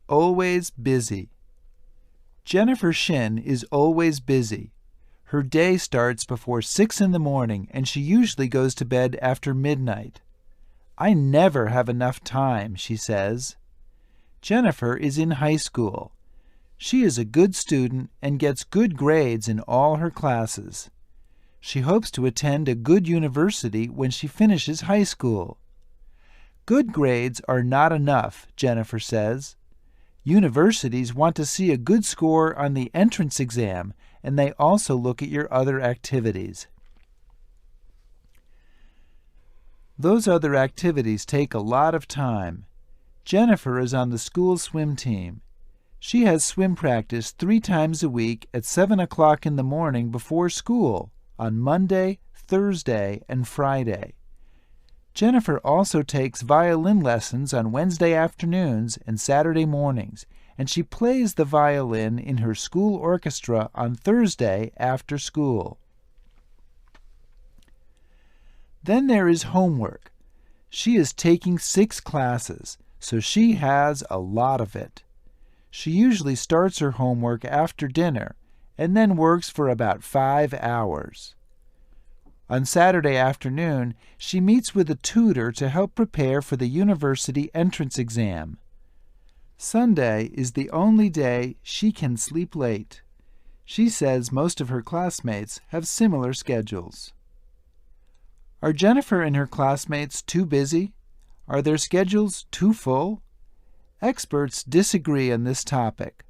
always busy. Jennifer Shin is always busy. Her day starts before 6 in the morning and she usually goes to bed after midnight. I never have enough time, she says. Jennifer is in high school. She is a good student and gets good grades in all her classes. She hopes to attend a good university when she finishes high school. Good grades are not enough, Jennifer says. Universities want to see a good score on the entrance exam, and they also look at your other activities. Those other activities take a lot of time. Jennifer is on the school swim team. She has swim practice 3 times a week at 7 o'clock in the morning before school on Monday, Thursday, and Friday. Jennifer also takes violin lessons on Wednesday afternoons and Saturday mornings, and she plays the violin in her school orchestra on Thursday after school. Then there is homework. She is taking 6 classes, so she has a lot of it. She usually starts her homework after dinner and then works for about 5 hours. On Saturday afternoon, she meets with a tutor to help prepare for the university entrance exam. Sunday is the only day she can sleep late. She says most of her classmates have similar schedules. Are Jennifer and her classmates too busy? Are their schedules too full? Experts disagree on this topic.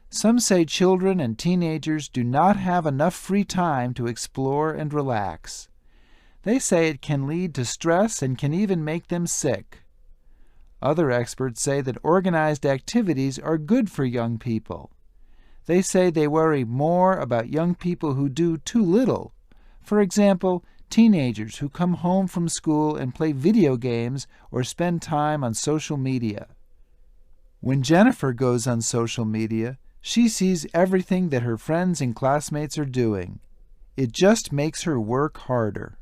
Some say children and teenagers do not have enough free time to explore and relax. They say it can lead to stress and can even make them sick. Other experts say that organized activities are good for young people. They say they worry more about young people who do too little. For example, teenagers who come home from school and play video games or spend time on social media. When Jennifer goes on social media, she sees everything that her friends and classmates are doing. It just makes her work harder.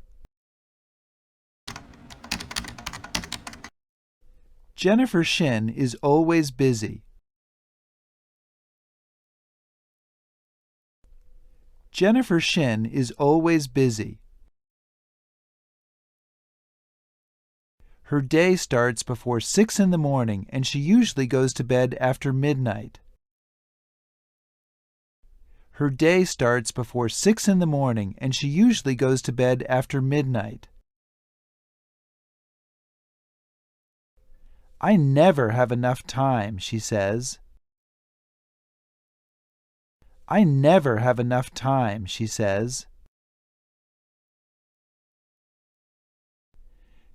Jennifer Shin is always busy. Jennifer Shin is always busy. Her day starts before 6 in the morning and she usually goes to bed after midnight. Her day starts before 6 in the morning and she usually goes to bed after midnight. I never have enough time, she says. I never have enough time, she says.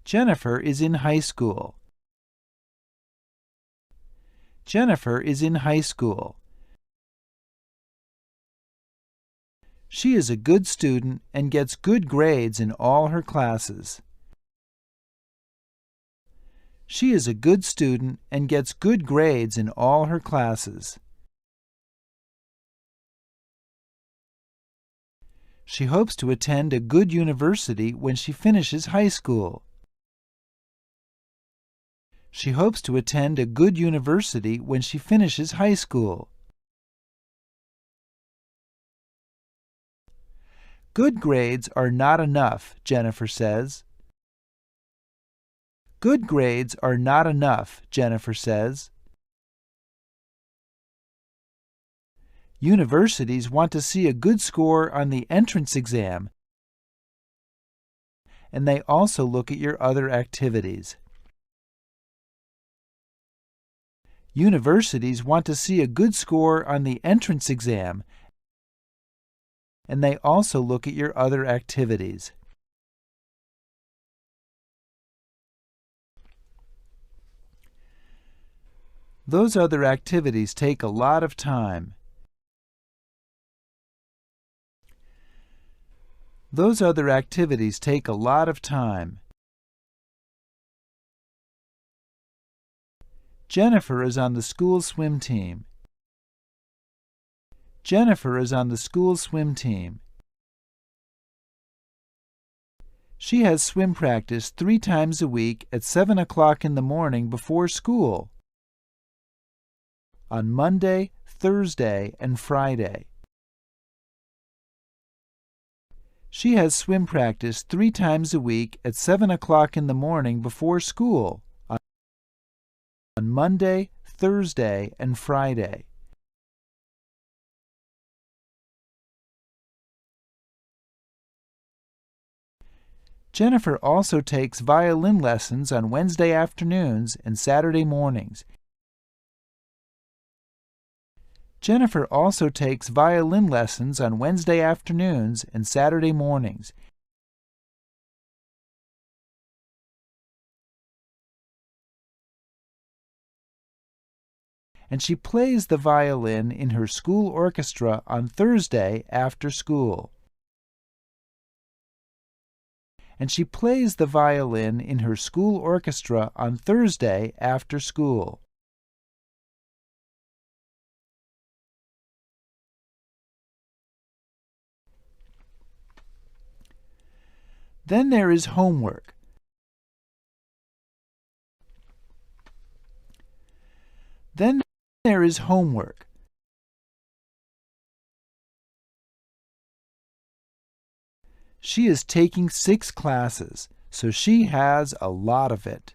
Jennifer is in high school. Jennifer is in high school. She is a good student and gets good grades in all her classes. She is a good student and gets good grades in all her classes. She hopes to attend a good university when she finishes high school. She hopes to attend a good university when she finishes high school. Good grades are not enough, Jennifer says. Good grades are not enough, Jennifer says. Universities want to see a good score on the entrance exam, and they also look at your other activities. Universities want to see a good score on the entrance exam, and they also look at your other activities. Those other activities take a lot of time. Those other activities take a lot of time. Jennifer is on the school swim team. Jennifer is on the school swim team. She has swim practice 3 times a week at 7 o'clock in the morning before school. on Monday, Thursday, and Friday. She has swim practice 3 times a week at 7 o'clock in the morning before school on Monday, Thursday, and Friday. Jennifer also takes violin lessons on Wednesday afternoons and Saturday mornings. Jennifer also takes violin lessons on Wednesday afternoons and Saturday mornings. And she plays the violin in her school orchestra on Thursday after school. And she plays the violin in her school orchestra on Thursday after school. Then there is homework. Then there is homework. She is taking 6 classes, so she has a lot of it.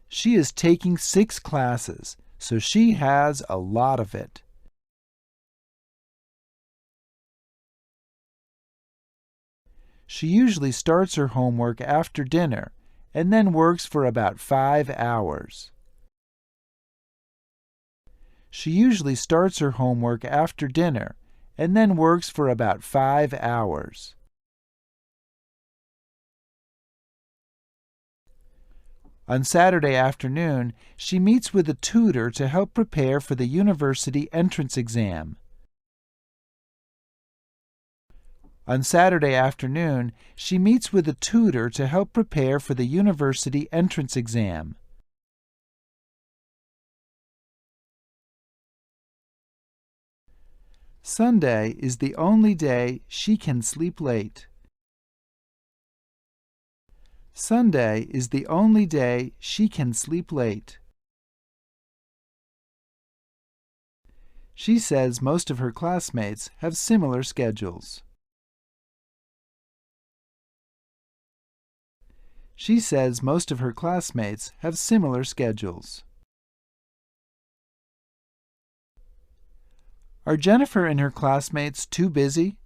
She is taking 6 classes, so she has a lot of it. She usually starts her homework after dinner and then works for about 5 hours. She usually starts her homework after dinner and then works for about 5 hours. On Saturday afternoon, she meets with a tutor to help prepare for the university entrance exam. On Saturday afternoon, she meets with a tutor to help prepare for the university entrance exam. Sunday is the only day she can sleep late. Sunday is the only day she can sleep late. She says most of her classmates have similar schedules. She says most of her classmates have similar schedules. Are Jennifer and her classmates too busy?